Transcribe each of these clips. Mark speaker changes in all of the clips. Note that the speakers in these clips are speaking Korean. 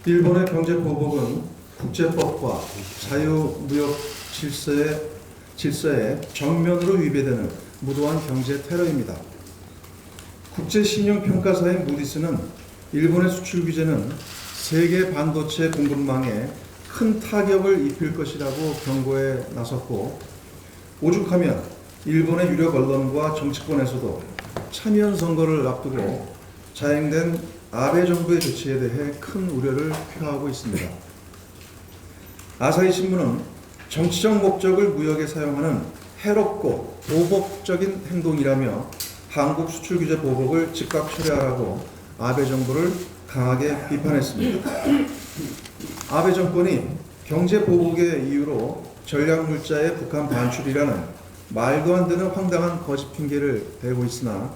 Speaker 1: 일본의 경제보복은 국제법과 자유무역 질서에 정면으로 위배되는 무도한 경제 테러입니다. 국제신용평가사인 무디스는 일본의 수출 규제는 세계 반도체 공급망에 큰 타격을 입힐 것이라고 경고에 나섰고, 오죽하면 일본의 유력 언론과 정치권에서도 참의원 선거를 앞두고 자행된 아베 정부의 조치에 대해 큰 우려를 표하고 있습니다. 아사히 신문은 정치적 목적을 무역에 사용하는 해롭고 보복적인 행동이라며 한국 수출 규제 보복을 즉각 철회하라고 아베 정부를 강하게 비판했습니다. 아베 정권이 경제 보복의 이유로 전략물자의 북한 반출이라는 말도 안 되는 황당한 거짓 핑계를 대고 있으나,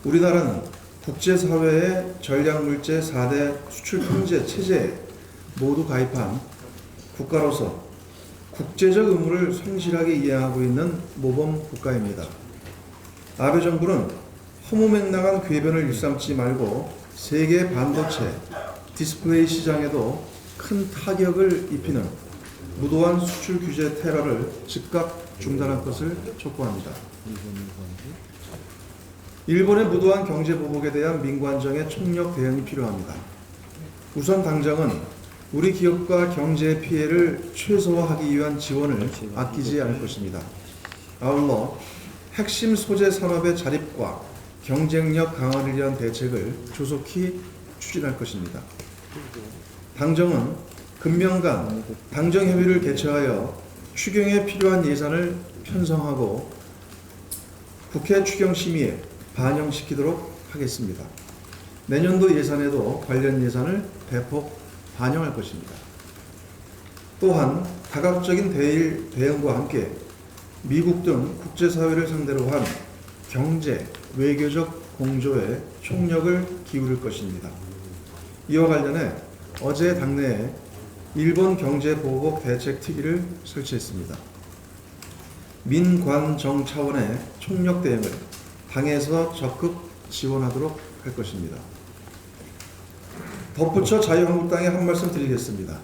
Speaker 1: 우리나라는 국제사회의 전략물자 4대 수출 통제 체제에 모두 가입한 국가로서 국제적 의무를 성실하게 이행하고 있는 모범 국가입니다. 아베 정부는 허무맹랑한 궤변을 일삼지 말고 세계 반도체 디스플레이 시장에도 큰 타격을 입히는 무도한 수출 규제 테러를 즉각 중단할 것을 촉구합니다. 일본의 무도한 경제 보복에 대한 민관정의 총력 대응이 필요합니다. 우선 당장은 우리 기업과 경제 피해를 최소화하기 위한 지원을 아끼지 않을 것입니다. 아울러 핵심 소재 산업의 자립과 경쟁력 강화를 위한 대책을 조속히 추진할 것입니다. 당정은 금명간 당정협의를 개최하여 추경에 필요한 예산을 편성하고 국회 추경심의에 반영시키도록 하겠습니다. 내년도 예산에도 관련 예산을 대폭 반영할 것입니다. 또한 다각적인 대응과 함께 미국 등 국제사회를 상대로 한 경제, 외교적 공조에 총력을 기울일 것입니다. 이와 관련해 어제 당내에 일본 경제보복 대책특위를 설치했습니다. 민관정 차원의 총력 대응을 당에서 적극 지원하도록 할 것입니다. 덧붙여 자유한국당에 한 말씀 드리겠습니다.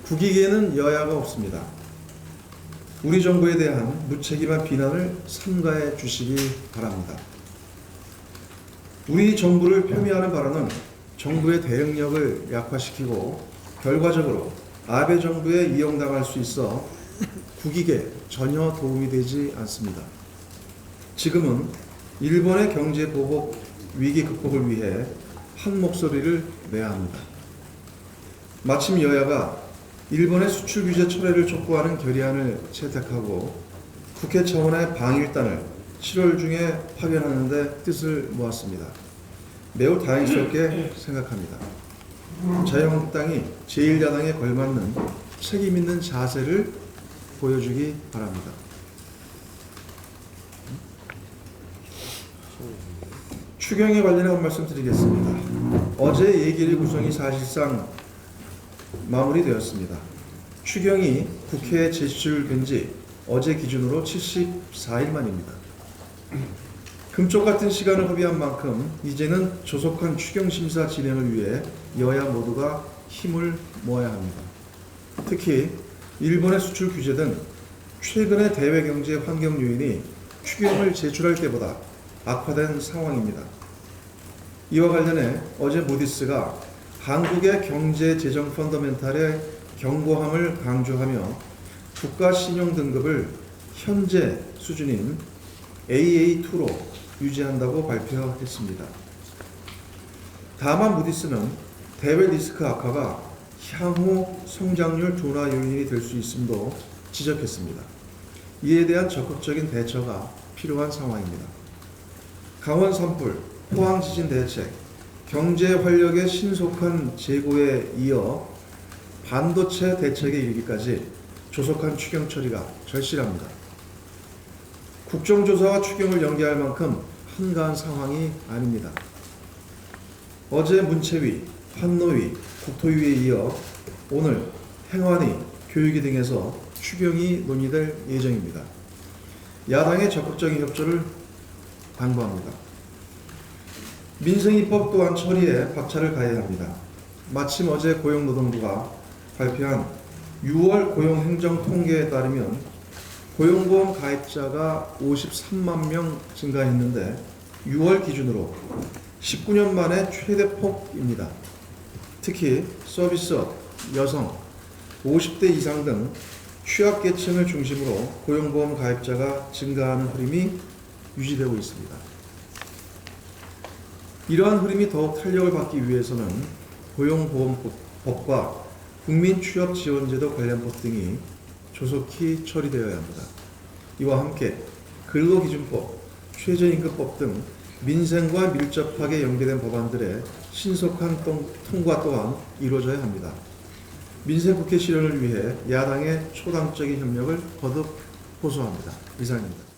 Speaker 1: 국익에는 여야가 없습니다. 우리 정부에 대한 무책임한 비난을 삼가해 주시기 바랍니다. 우리 정부를 폄훼하는 발언은 정부의 대응력을 약화시키고 결과적으로 아베 정부에 이용당할 수 있어 국익에 전혀 도움이 되지 않습니다. 지금은 일본의 경제 보복 위기 극복을 위해 한 목소리를 내야 합니다. 마침 여야가 일본의 수출 규제 철회를 촉구하는 결의안을 채택하고 국회 차원의 방일단을 7월 중에 파견하는 데 뜻을 모았습니다. 매우 다행스럽게 생각합니다. 자유한국당이 제1야당에 걸맞는 책임 있는 자세를 보여주기 바랍니다. 추경에 관련해 한 말씀 드리겠습니다. 어제 예결위 구성이 사실상 마무리되었습니다. 추경이 국회에 제출된 지 어제 기준으로 74일 만입니다. 금쪽 같은 시간을 허비한 만큼 이제는 조속한 추경 심사 진행을 위해 여야 모두가 힘을 모아야 합니다. 특히 일본의 수출 규제 등 최근의 대외 경제 환경 요인이 추경을 제출할 때보다 악화된 상황입니다. 이와 관련해 어제 무디스가 한국의 경제 재정 펀더멘탈의 견고함을 강조하며 국가 신용 등급을 현재 수준인 AA2로 유지한다고 발표했습니다. 다만 무디스는 대외 리스크 악화가 향후 성장률 둔화 요인이 될 수 있음도 지적했습니다. 이에 대한 적극적인 대처가 필요한 상황입니다. 강원 산불, 포항 지진 대책, 경제 활력의 신속한 재고에 이어 반도체 대책에 이르기까지 조속한 추경 처리가 절실합니다. 국정조사와 추경을 연계할 만큼 한가한 상황이 아닙니다. 어제 문체위, 환노위, 국토위에 이어 오늘 행안위, 교육위 등에서 추경이 논의될 예정입니다. 야당의 적극적인 협조를 당부합니다. 민생입법 또한 처리에 박차를 가해야 합니다. 마침 어제 고용노동부가 발표한 6월 고용행정 통계에 따르면 고용보험 가입자가 53만 명 증가했는데 6월 기준으로 19년 만에 최대 폭입니다. 특히 서비스업, 여성, 50대 이상 등 취약계층을 중심으로 고용보험 가입자가 증가하는 흐름이 유지되고 있습니다. 이러한 흐름이 더욱 탄력을 받기 위해서는 고용보험법과 국민취업지원제도 관련법 등이 조속히 처리되어야 합니다. 이와 함께 근로기준법, 최저임금법 등 민생과 밀접하게 연계된 법안들의 신속한 통과 또한 이루어져야 합니다. 민생국회 실현을 위해 야당의 초당적인 협력을 거듭 호소합니다. 이상입니다.